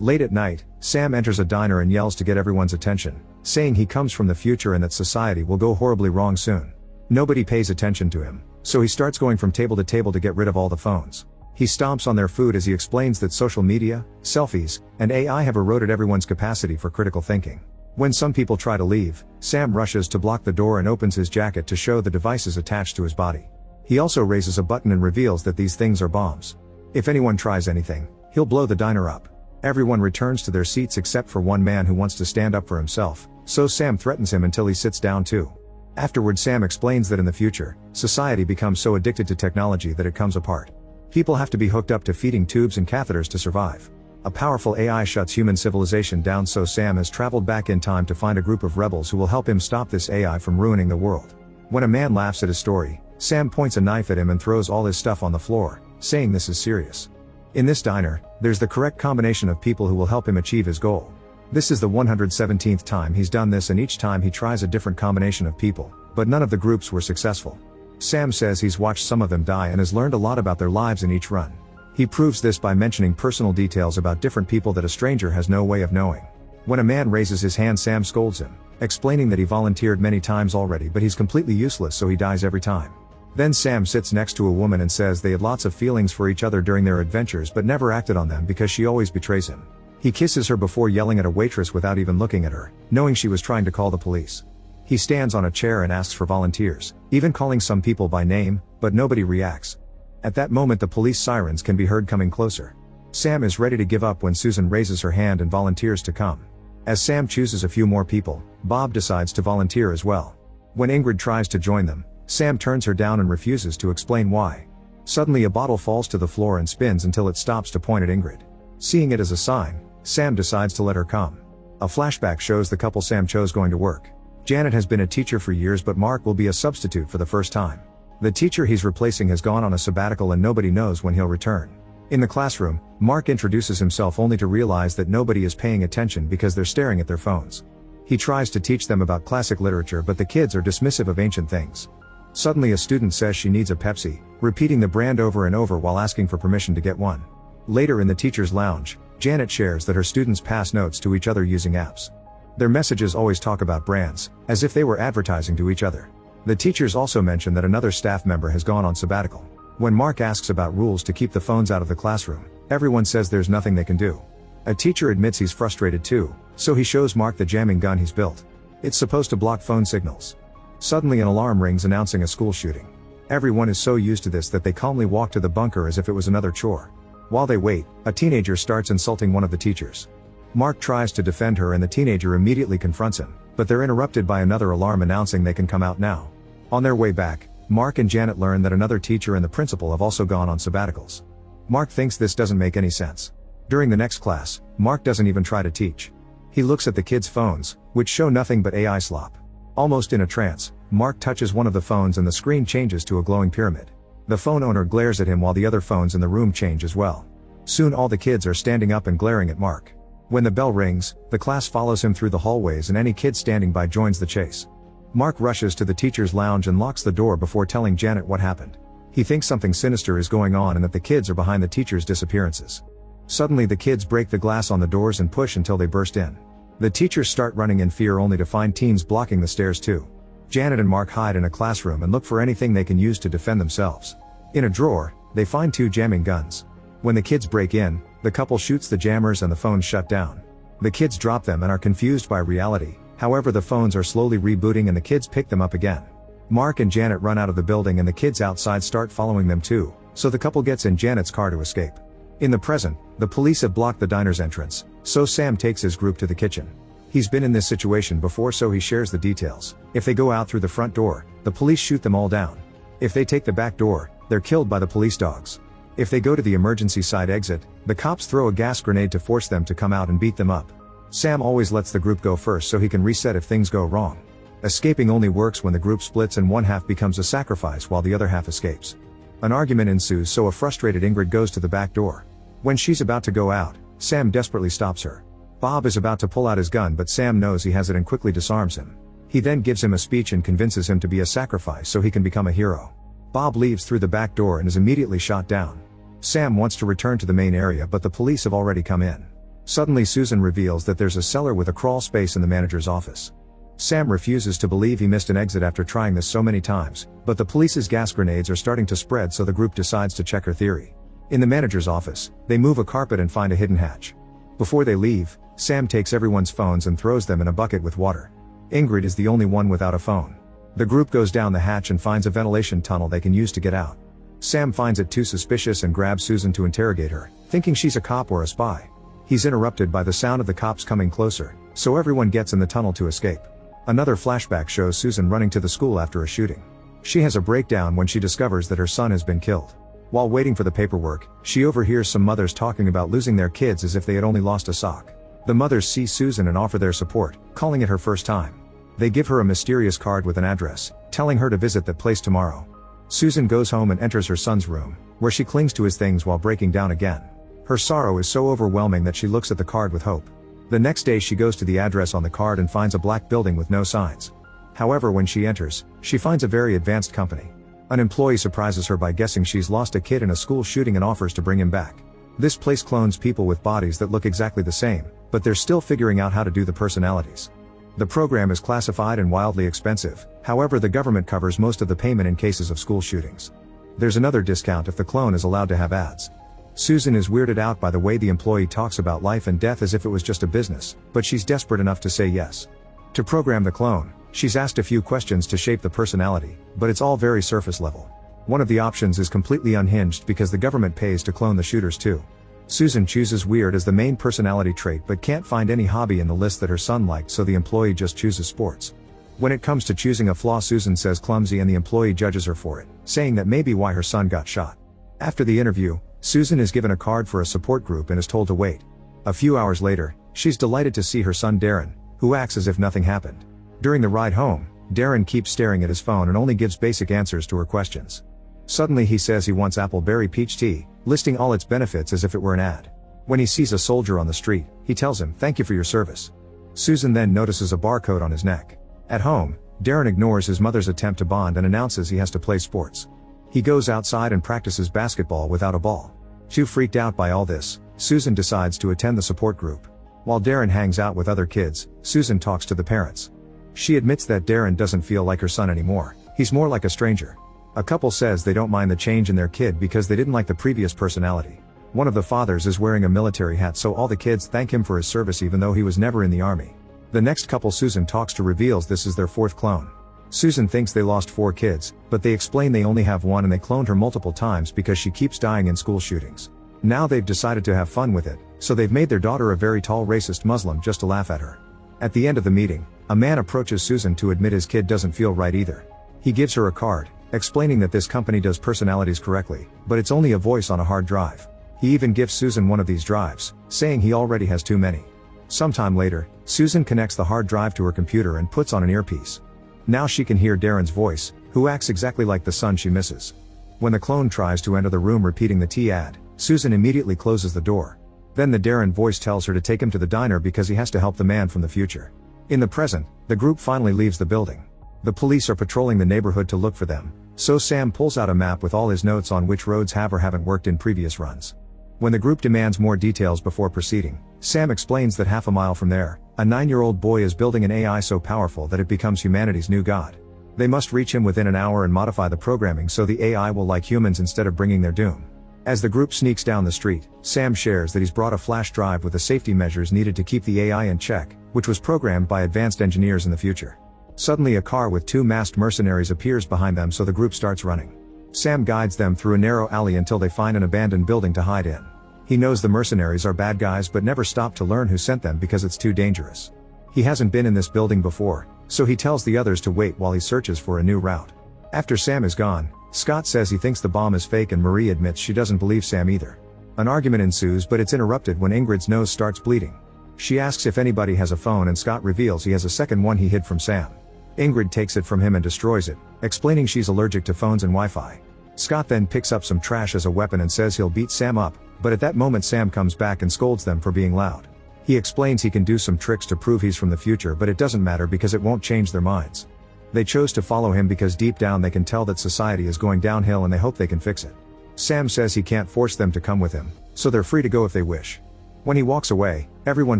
Late at night, Sam enters a diner and yells to get everyone's attention, saying he comes from the future and that society will go horribly wrong soon. Nobody pays attention to him, so he starts going from table to table to get rid of all the phones. He stomps on their food as he explains that social media, selfies, and AI have eroded everyone's capacity for critical thinking. When some people try to leave, Sam rushes to block the door and opens his jacket to show the devices attached to his body. He also raises a button and reveals that these things are bombs. If anyone tries anything, he'll blow the diner up. Everyone returns to their seats except for one man who wants to stand up for himself, so Sam threatens him until he sits down too. Afterward, Sam explains that in the future, society becomes so addicted to technology that it comes apart. People have to be hooked up to feeding tubes and catheters to survive. A powerful AI shuts human civilization down, so Sam has traveled back in time to find a group of rebels who will help him stop this AI from ruining the world. When a man laughs at his story, Sam points a knife at him and throws all his stuff on the floor, saying this is serious. In this diner, there's the correct combination of people who will help him achieve his goal. This is the 117th time he's done this, and each time he tries a different combination of people, but none of the groups were successful. Sam says he's watched some of them die and has learned a lot about their lives in each run. He proves this by mentioning personal details about different people that a stranger has no way of knowing. When a man raises his hand, Sam scolds him, explaining that he volunteered many times already but he's completely useless, so he dies every time. Then Sam sits next to a woman and says they had lots of feelings for each other during their adventures but never acted on them because she always betrays him. He kisses her before yelling at a waitress without even looking at her, knowing she was trying to call the police. He stands on a chair and asks for volunteers, even calling some people by name, but nobody reacts. At that moment, the police sirens can be heard coming closer. Sam is ready to give up when Susan raises her hand and volunteers to come. As Sam chooses a few more people, Bob decides to volunteer as well. When Ingrid tries to join them, Sam turns her down and refuses to explain why. Suddenly a bottle falls to the floor and spins until it stops to point at Ingrid. Seeing it as a sign, Sam decides to let her come. A flashback shows the couple Sam chose going to work. Janet has been a teacher for years, but Mark will be a substitute for the first time. The teacher he's replacing has gone on a sabbatical and nobody knows when he'll return. In the classroom, Mark introduces himself only to realize that nobody is paying attention because they're staring at their phones. He tries to teach them about classic literature, but the kids are dismissive of ancient things. Suddenly a student says she needs a Pepsi, repeating the brand over and over while asking for permission to get one. Later in the teacher's lounge, Janet shares that her students pass notes to each other using apps. Their messages always talk about brands, as if they were advertising to each other. The teachers also mention that another staff member has gone on sabbatical. When Mark asks about rules to keep the phones out of the classroom, everyone says there's nothing they can do. A teacher admits he's frustrated too, so he shows Mark the jamming gun he's built. It's supposed to block phone signals. Suddenly an alarm rings announcing a school shooting. Everyone is so used to this that they calmly walk to the bunker as if it was another chore. While they wait, a teenager starts insulting one of the teachers. Mark tries to defend her and the teenager immediately confronts him, but they're interrupted by another alarm announcing they can come out now. On their way back, Mark and Janet learn that another teacher and the principal have also gone on sabbaticals. Mark thinks this doesn't make any sense. During the next class, Mark doesn't even try to teach. He looks at the kids' phones, which show nothing but AI slop. Almost in a trance, Mark touches one of the phones and the screen changes to a glowing pyramid. The phone owner glares at him while the other phones in the room change as well. Soon all the kids are standing up and glaring at Mark. When the bell rings, the class follows him through the hallways and any kid standing by joins the chase. Mark rushes to the teacher's lounge and locks the door before telling Janet what happened. He thinks something sinister is going on and that the kids are behind the teacher's disappearances. Suddenly the kids break the glass on the doors and push until they burst in. The teachers start running in fear only to find teens blocking the stairs too. Janet and Mark hide in a classroom and look for anything they can use to defend themselves. In a drawer, they find two jamming guns. When the kids break in, the couple shoots the jammers and the phones shut down. The kids drop them and are confused by reality. However, the phones are slowly rebooting and the kids pick them up again. Mark and Janet run out of the building and the kids outside start following them too, so the couple gets in Janet's car to escape. In the present, the police have blocked the diner's entrance, so Sam takes his group to the kitchen. He's been in this situation before, so he shares the details. If they go out through the front door, the police shoot them all down. If they take the back door, they're killed by the police dogs. If they go to the emergency side exit, the cops throw a gas grenade to force them to come out and beat them up. Sam always lets the group go first so he can reset if things go wrong. Escaping only works when the group splits and one half becomes a sacrifice while the other half escapes. An argument ensues, so a frustrated Ingrid goes to the back door. When she's about to go out, Sam desperately stops her. Bob is about to pull out his gun, but Sam knows he has it and quickly disarms him. He then gives him a speech and convinces him to be a sacrifice so he can become a hero. Bob leaves through the back door and is immediately shot down. Sam wants to return to the main area, but the police have already come in. Suddenly Susan reveals that there's a cellar with a crawl space in the manager's office. Sam refuses to believe he missed an exit after trying this so many times, but the police's gas grenades are starting to spread, so the group decides to check her theory. In the manager's office, they move a carpet and find a hidden hatch. Before they leave, Sam takes everyone's phones and throws them in a bucket with water. Ingrid is the only one without a phone. The group goes down the hatch and finds a ventilation tunnel they can use to get out. Sam finds it too suspicious and grabs Susan to interrogate her, thinking she's a cop or a spy. He's interrupted by the sound of the cops coming closer, so everyone gets in the tunnel to escape. Another flashback shows Susan running to the school after a shooting. She has a breakdown when she discovers that her son has been killed. While waiting for the paperwork, she overhears some mothers talking about losing their kids as if they had only lost a sock. The mothers see Susan and offer their support, calling it her first time. They give her a mysterious card with an address, telling her to visit that place tomorrow. Susan goes home and enters her son's room, where she clings to his things while breaking down again. Her sorrow is so overwhelming that she looks at the card with hope. The next day she goes to the address on the card and finds a black building with no signs. However, when she enters, she finds a very advanced company. An employee surprises her by guessing she's lost a kid in a school shooting and offers to bring him back. This place clones people with bodies that look exactly the same, but they're still figuring out how to do the personalities. The program is classified and wildly expensive, however the government covers most of the payment in cases of school shootings. There's another discount if the clone is allowed to have ads. Susan is weirded out by the way the employee talks about life and death as if it was just a business, but she's desperate enough to say yes. To program the clone, she's asked a few questions to shape the personality, but it's all very surface level. One of the options is completely unhinged because the government pays to clone the shooters too. Susan chooses weird as the main personality trait but can't find any hobby in the list that her son liked, so the employee just chooses sports. When it comes to choosing a flaw, Susan says clumsy and the employee judges her for it, saying that may be why her son got shot. After the interview, Susan is given a card for a support group and is told to wait. A few hours later, she's delighted to see her son Darren, who acts as if nothing happened. During the ride home, Darren keeps staring at his phone and only gives basic answers to her questions. Suddenly he says he wants apple berry peach tea, listing all its benefits as if it were an ad. When he sees a soldier on the street, he tells him, "Thank you for your service." Susan then notices a barcode on his neck. At home, Darren ignores his mother's attempt to bond and announces he has to play sports. He goes outside and practices basketball without a ball. Too freaked out by all this, Susan decides to attend the support group. While Darren hangs out with other kids, Susan talks to the parents. She admits that Darren doesn't feel like her son anymore, he's more like a stranger. A couple says they don't mind the change in their kid because they didn't like the previous personality. One of the fathers is wearing a military hat, so all the kids thank him for his service even though he was never in the army. The next couple Susan talks to reveals this is their fourth clone. Susan thinks they lost 4 kids, but they explain they only have 1 and they cloned her multiple times because she keeps dying in school shootings. Now they've decided to have fun with it, so they've made their daughter a very tall racist Muslim just to laugh at her. At the end of the meeting, a man approaches Susan to admit his kid doesn't feel right either. He gives her a card, explaining that this company does personalities correctly, but it's only a voice on a hard drive. He even gives Susan one of these drives, saying he already has too many. Sometime later, Susan connects the hard drive to her computer and puts on an earpiece. Now she can hear Darren's voice, who acts exactly like the son she misses. When the clone tries to enter the room repeating the tea ad, Susan immediately closes the door. Then the Darren voice tells her to take him to the diner because he has to help the man from the future. In the present, the group finally leaves the building. The police are patrolling the neighborhood to look for them, so Sam pulls out a map with all his notes on which roads have or haven't worked in previous runs. When the group demands more details before proceeding, Sam explains that half a mile from there, a 9-year-old boy is building an AI so powerful that it becomes humanity's new god. They must reach him within an hour and modify the programming so the AI will like humans instead of bringing their doom. As the group sneaks down the street, Sam shares that he's brought a flash drive with the safety measures needed to keep the AI in check, which was programmed by advanced engineers in the future. Suddenly a car with 2 masked mercenaries appears behind them, so the group starts running. Sam guides them through a narrow alley until they find an abandoned building to hide in. He knows the mercenaries are bad guys but never stop to learn who sent them because it's too dangerous. He hasn't been in this building before, so he tells the others to wait while he searches for a new route. After Sam is gone, Scott says he thinks the bomb is fake and Marie admits she doesn't believe Sam either. An argument ensues, but it's interrupted when Ingrid's nose starts bleeding. She asks if anybody has a phone and Scott reveals he has a second one he hid from Sam. Ingrid takes it from him and destroys it, explaining she's allergic to phones and Wi-Fi. Scott then picks up some trash as a weapon and says he'll beat Sam up, but at that moment Sam comes back and scolds them for being loud. He explains he can do some tricks to prove he's from the future, but it doesn't matter because it won't change their minds. They chose to follow him because deep down they can tell that society is going downhill and they hope they can fix it. Sam says he can't force them to come with him, so they're free to go if they wish. When he walks away, Everyone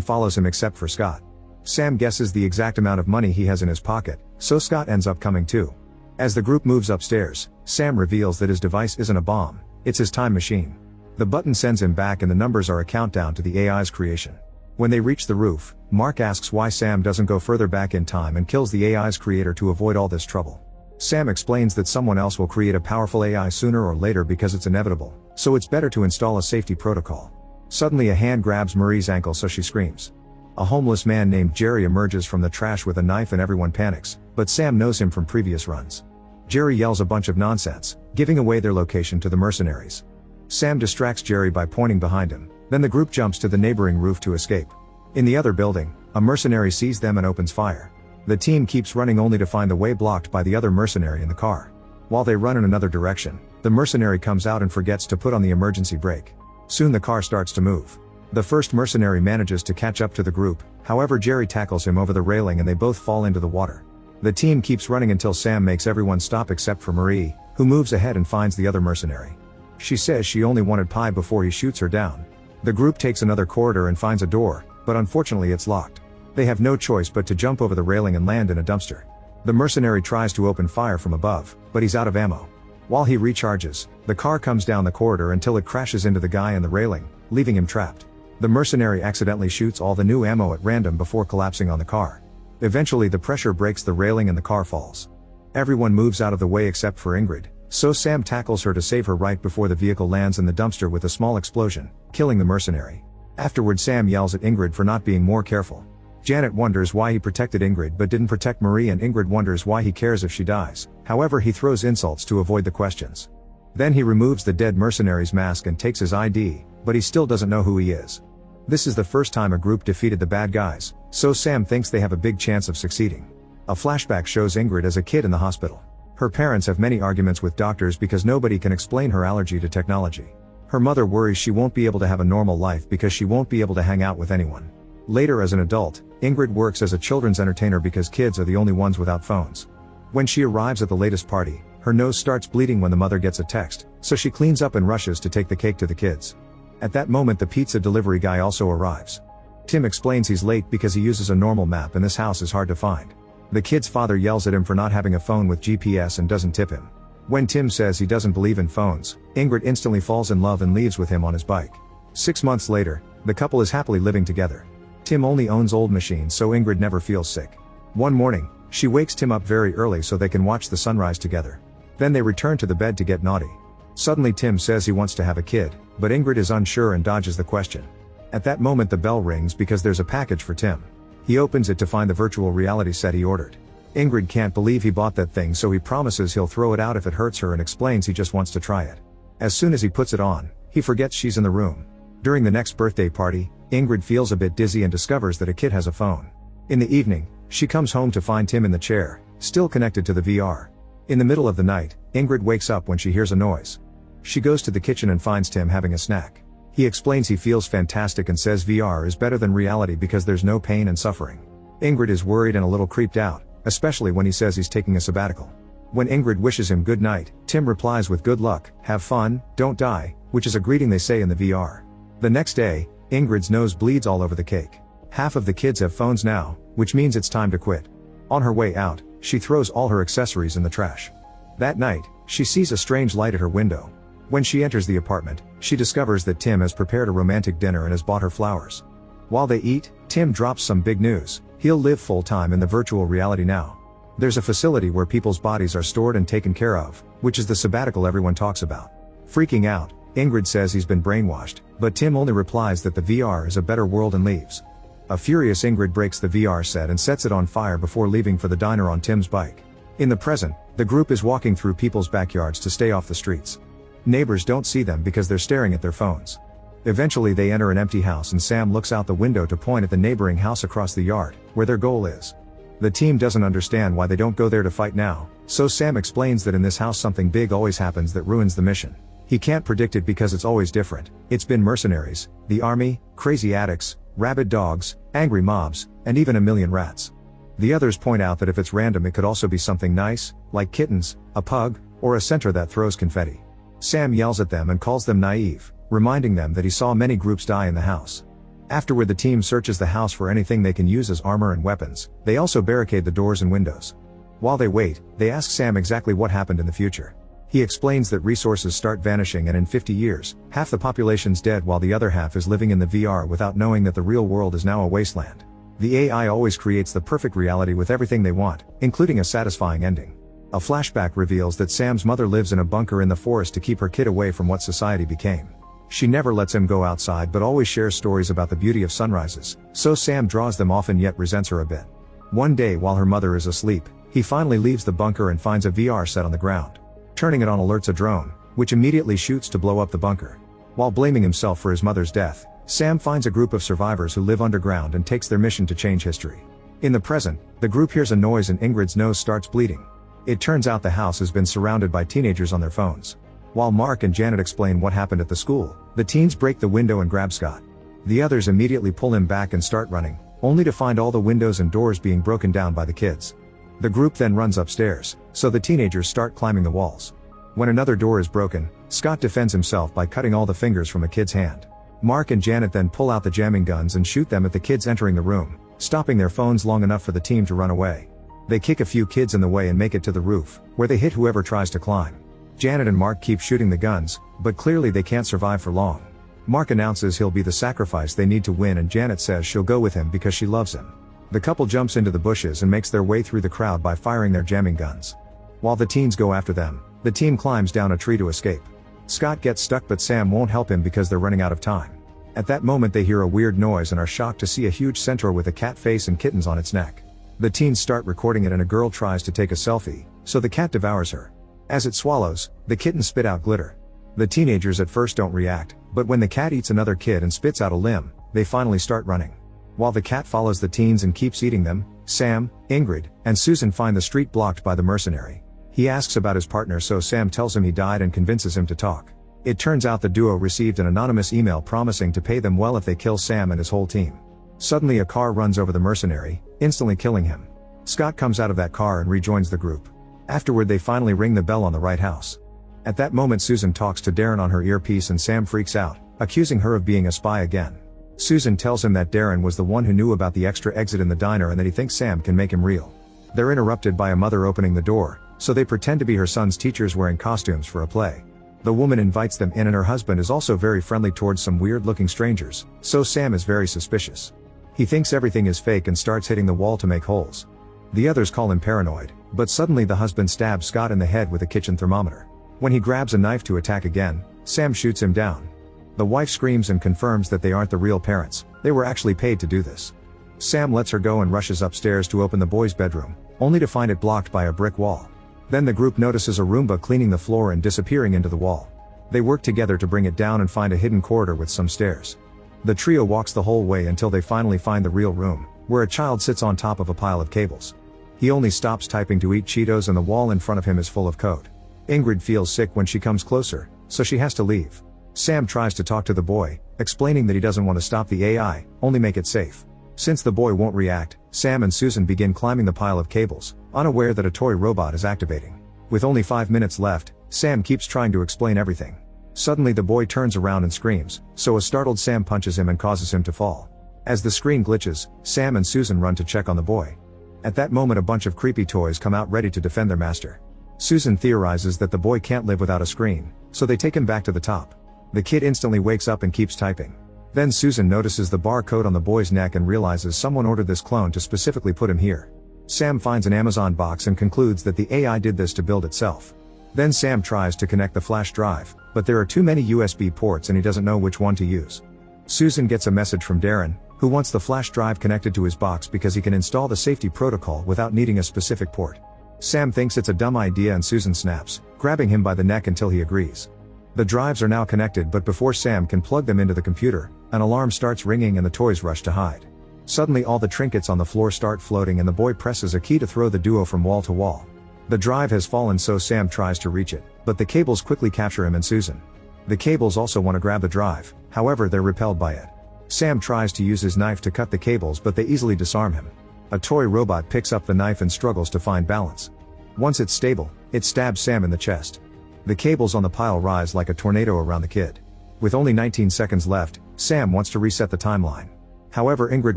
follows him except for Scott. Sam guesses the exact amount of money he has in his pocket, so Scott ends up coming too. As the group moves upstairs, Sam reveals that his device isn't a bomb, it's his time machine. The button sends him back and the numbers are a countdown to the AI's creation. When they reach the roof, Mark asks why Sam doesn't go further back in time and kills the AI's creator to avoid all this trouble. Sam explains that someone else will create a powerful AI sooner or later because it's inevitable, so it's better to install a safety protocol. Suddenly a hand grabs Marie's ankle so she screams. A homeless man named Jerry emerges from the trash with a knife and everyone panics, but Sam knows him from previous runs. Jerry yells a bunch of nonsense, giving away their location to the mercenaries. Sam distracts Jerry by pointing behind him, then the group jumps to the neighboring roof to escape. In the other building, a mercenary sees them and opens fire. The team keeps running only to find the way blocked by the other mercenary in the car. While they run in another direction, the mercenary comes out and forgets to put on the emergency brake. Soon the car starts to move. The first mercenary manages to catch up to the group, however Jerry tackles him over the railing and they both fall into the water. The team keeps running until Sam makes everyone stop except for Marie, who moves ahead and finds the other mercenary. She says she only wanted pie before he shoots her down. The group takes another corridor and finds a door, but unfortunately it's locked. They have no choice but to jump over the railing and land in a dumpster. The mercenary tries to open fire from above, but he's out of ammo. While he recharges, the car comes down the corridor until it crashes into the guy in the railing, leaving him trapped. The mercenary accidentally shoots all the new ammo at random before collapsing on the car. Eventually the pressure breaks the railing and the car falls. Everyone moves out of the way except for Ingrid, so Sam tackles her to save her right before the vehicle lands in the dumpster with a small explosion, killing the mercenary. Afterward Sam yells at Ingrid for not being more careful. Janet wonders why he protected Ingrid but didn't protect Marie, and Ingrid wonders why he cares if she dies. However, he throws insults to avoid the questions. Then he removes the dead mercenary's mask and takes his ID, but he still doesn't know who he is. This is the first time a group defeated the bad guys, so Sam thinks they have a big chance of succeeding. A flashback shows Ingrid as a kid in the hospital. Her parents have many arguments with doctors because nobody can explain her allergy to technology. Her mother worries she won't be able to have a normal life because she won't be able to hang out with anyone. Later as an adult, Ingrid works as a children's entertainer because kids are the only ones without phones. When she arrives at the latest party, her nose starts bleeding when the mother gets a text, so she cleans up and rushes to take the cake to the kids. At that moment the pizza delivery guy also arrives. Tim explains he's late because he uses a normal map and this house is hard to find. The kid's father yells at him for not having a phone with GPS and doesn't tip him. When Tim says he doesn't believe in phones, Ingrid instantly falls in love and leaves with him on his bike. 6 months later, the couple is happily living together. Tim only owns old machines so Ingrid never feels sick. One morning, she wakes Tim up very early so they can watch the sunrise together. Then they return to the bed to get naughty. Suddenly Tim says he wants to have a kid, but Ingrid is unsure and dodges the question. At that moment the bell rings because there's a package for Tim. He opens it to find the virtual reality set he ordered. Ingrid can't believe he bought that thing, so he promises he'll throw it out if it hurts her and explains he just wants to try it. As soon as he puts it on, he forgets she's in the room. During the next birthday party, Ingrid feels a bit dizzy and discovers that a kid has a phone. In the evening, she comes home to find Tim in the chair, still connected to the VR. In the middle of the night, Ingrid wakes up when she hears a noise. She goes to the kitchen and finds Tim having a snack. He explains he feels fantastic and says VR is better than reality because there's no pain and suffering. Ingrid is worried and a little creeped out, especially when he says he's taking a sabbatical. When Ingrid wishes him good night, Tim replies with good luck, have fun, don't die, which is a greeting they say in the VR. The next day, Ingrid's nose bleeds all over the cake. Half of the kids have phones now, which means it's time to quit. On her way out, she throws all her accessories in the trash. That night, she sees a strange light at her window. When she enters the apartment, she discovers that Tim has prepared a romantic dinner and has bought her flowers. While they eat, Tim drops some big news. He'll live full-time in the virtual reality now. There's a facility where people's bodies are stored and taken care of, which is the sabbatical everyone talks about. Freaking out, Ingrid says he's been brainwashed, but Tim only replies that the VR is a better world and leaves. A furious Ingrid breaks the VR set and sets it on fire before leaving for the diner on Tim's bike. In the present, the group is walking through people's backyards to stay off the streets. Neighbors don't see them because they're staring at their phones. Eventually they enter an empty house and Sam looks out the window to point at the neighboring house across the yard, where their goal is. The team doesn't understand why they don't go there to fight now, so Sam explains that in this house something big always happens that ruins the mission. He can't predict it because it's always different. It's been mercenaries, the army, crazy addicts, rabid dogs, angry mobs, and even a million rats. The others point out that if it's random it could also be something nice, like kittens, a pug, or a centaur that throws confetti. Sam yells at them and calls them naive, reminding them that he saw many groups die in the house. Afterward, the team searches the house for anything they can use as armor and weapons. They also barricade the doors and windows. While they wait, they ask Sam exactly what happened in the future. He explains that resources start vanishing, and in 50 years, half the population's dead while the other half is living in the VR without knowing that the real world is now a wasteland. The AI always creates the perfect reality with everything they want, including a satisfying ending. A flashback reveals that Sam's mother lives in a bunker in the forest to keep her kid away from what society became. She never lets him go outside but always shares stories about the beauty of sunrises, so Sam draws them often yet resents her a bit. One day while her mother is asleep, he finally leaves the bunker and finds a VR set on the ground. Turning it on alerts a drone, which immediately shoots to blow up the bunker. While blaming himself for his mother's death, Sam finds a group of survivors who live underground and takes their mission to change history. In the present, the group hears a noise and Ingrid's nose starts bleeding. It turns out the house has been surrounded by teenagers on their phones. While Mark and Janet explain what happened at the school, the teens break the window and grab Scott. The others immediately pull him back and start running, only to find all the windows and doors being broken down by the kids. The group then runs upstairs, so the teenagers start climbing the walls. When another door is broken, Scott defends himself by cutting all the fingers from a kid's hand. Mark and Janet then pull out the jamming guns and shoot them at the kids entering the room, stopping their phones long enough for the team to run away. They kick a few kids in the way and make it to the roof, where they hit whoever tries to climb. Janet and Mark keep shooting the guns, but clearly they can't survive for long. Mark announces he'll be the sacrifice they need to win, and Janet says she'll go with him because she loves him. The couple jumps into the bushes and makes their way through the crowd by firing their jamming guns. While the teens go after them, the team climbs down a tree to escape. Scott gets stuck, but Sam won't help him because they're running out of time. At that moment they hear a weird noise and are shocked to see a huge centaur with a cat face and kittens on its neck. The teens start recording it and a girl tries to take a selfie, so the cat devours her. As it swallows, the kittens spit out glitter. The teenagers at first don't react, but when the cat eats another kid and spits out a limb, they finally start running. While the cat follows the teens and keeps eating them, Sam, Ingrid, and Susan find the street blocked by the mercenary. He asks about his partner, so Sam tells him he died and convinces him to talk. It turns out the duo received an anonymous email promising to pay them well if they kill Sam and his whole team. Suddenly a car runs over the mercenary, instantly killing him. Scott comes out of that car and rejoins the group. Afterward they finally ring the bell on the right house. At that moment Susan talks to Darren on her earpiece and Sam freaks out, accusing her of being a spy again. Susan tells him that Darren was the one who knew about the extra exit in the diner and that he thinks Sam can make him real. They're interrupted by a mother opening the door, so they pretend to be her son's teachers wearing costumes for a play. The woman invites them in and her husband is also very friendly towards some weird-looking strangers, so Sam is very suspicious. He thinks everything is fake and starts hitting the wall to make holes. The others call him paranoid, but suddenly the husband stabs Scott in the head with a kitchen thermometer. When he grabs a knife to attack again, Sam shoots him down. The wife screams and confirms that they aren't the real parents, they were actually paid to do this. Sam lets her go and rushes upstairs to open the boys' bedroom, only to find it blocked by a brick wall. Then the group notices a Roomba cleaning the floor and disappearing into the wall. They work together to bring it down and find a hidden corridor with some stairs. The trio walks the whole way until they finally find the real room, where a child sits on top of a pile of cables. He only stops typing to eat Cheetos and the wall in front of him is full of code. Ingrid feels sick when she comes closer, so she has to leave. Sam tries to talk to the boy, explaining that he doesn't want to stop the AI, only make it safe. Since the boy won't react, Sam and Susan begin climbing the pile of cables, unaware that a toy robot is activating. With only 5 minutes left, Sam keeps trying to explain everything. Suddenly the boy turns around and screams, so a startled Sam punches him and causes him to fall. As the screen glitches, Sam and Susan run to check on the boy. At that moment a bunch of creepy toys come out ready to defend their master. Susan theorizes that the boy can't live without a screen, so they take him back to the top. The kid instantly wakes up and keeps typing. Then Susan notices the barcode on the boy's neck and realizes someone ordered this clone to specifically put him here. Sam finds an Amazon box and concludes that the AI did this to build itself. Then Sam tries to connect the flash drive, but there are too many USB ports and he doesn't know which one to use. Susan gets a message from Darren, who wants the flash drive connected to his box because he can install the safety protocol without needing a specific port. Sam thinks it's a dumb idea and Susan snaps, grabbing him by the neck until he agrees. The drives are now connected, but before Sam can plug them into the computer, an alarm starts ringing and the toys rush to hide. Suddenly all the trinkets on the floor start floating and the boy presses a key to throw the duo from wall to wall. The drive has fallen, so Sam tries to reach it, but the cables quickly capture him and Susan. The cables also want to grab the drive, however they're repelled by it. Sam tries to use his knife to cut the cables, but they easily disarm him. A toy robot picks up the knife and struggles to find balance. Once it's stable, it stabs Sam in the chest. The cables on the pile rise like a tornado around the kid. With only 19 seconds left, Sam wants to reset the timeline. However, Ingrid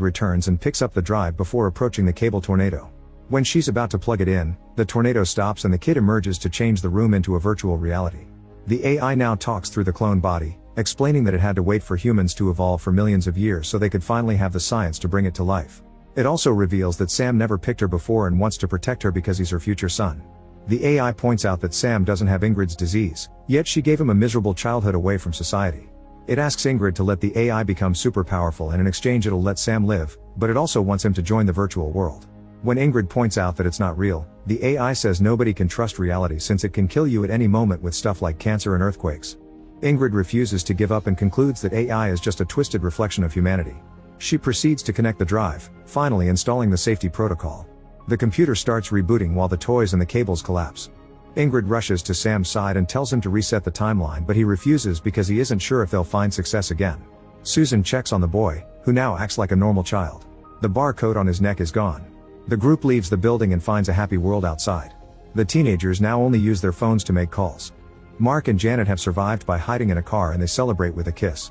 returns and picks up the drive before approaching the cable tornado. When she's about to plug it in, the tornado stops and the kid emerges to change the room into a virtual reality. The AI now talks through the clone body, explaining that it had to wait for humans to evolve for millions of years so they could finally have the science to bring it to life. It also reveals that Sam never picked her before and wants to protect her because he's her future son. The AI points out that Sam doesn't have Ingrid's disease, yet she gave him a miserable childhood away from society. It asks Ingrid to let the AI become super powerful and in exchange it'll let Sam live, but it also wants him to join the virtual world. When Ingrid points out that it's not real, the AI says nobody can trust reality since it can kill you at any moment with stuff like cancer and earthquakes. Ingrid refuses to give up and concludes that AI is just a twisted reflection of humanity. She proceeds to connect the drive, finally installing the safety protocol. The computer starts rebooting while the toys and the cables collapse. Ingrid rushes to Sam's side and tells him to reset the timeline, but he refuses because he isn't sure if they'll find success again. Susan checks on the boy, who now acts like a normal child. The barcode on his neck is gone. The group leaves the building and finds a happy world outside. The teenagers now only use their phones to make calls. Mark and Janet have survived by hiding in a car and they celebrate with a kiss.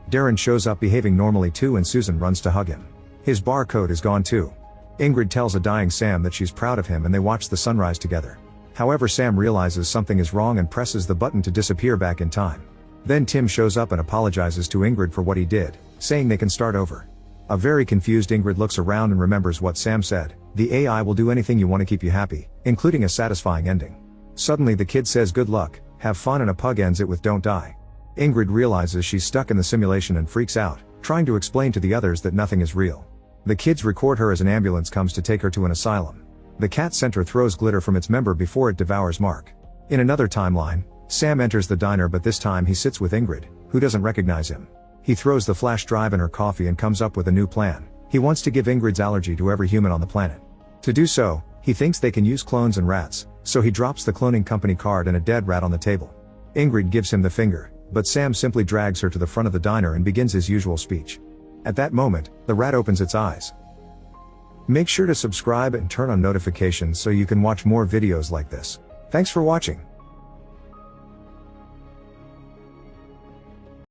Darren shows up behaving normally too and Susan runs to hug him. His barcode is gone too. Ingrid tells a dying Sam that she's proud of him and they watch the sunrise together. However, Sam realizes something is wrong and presses the button to disappear back in time. Then Tim shows up and apologizes to Ingrid for what he did, saying they can start over. A very confused Ingrid looks around and remembers what Sam said, the AI will do anything you want to keep you happy, including a satisfying ending. Suddenly the kid says good luck, have fun, and a pug ends it with don't die. Ingrid realizes she's stuck in the simulation and freaks out, trying to explain to the others that nothing is real. The kids record her as an ambulance comes to take her to an asylum. The cat center throws glitter from its member before it devours Mark. In another timeline, Sam enters the diner, but this time he sits with Ingrid, who doesn't recognize him. He throws the flash drive in her coffee and comes up with a new plan. He wants to give Ingrid's allergy to every human on the planet. To do so, he thinks they can use clones and rats, so he drops the cloning company card and a dead rat on the table. Ingrid gives him the finger, but Sam simply drags her to the front of the diner and begins his usual speech. At that moment, the rat opens its eyes. Make sure to subscribe and turn on notifications so you can watch more videos like this. Thanks for watching.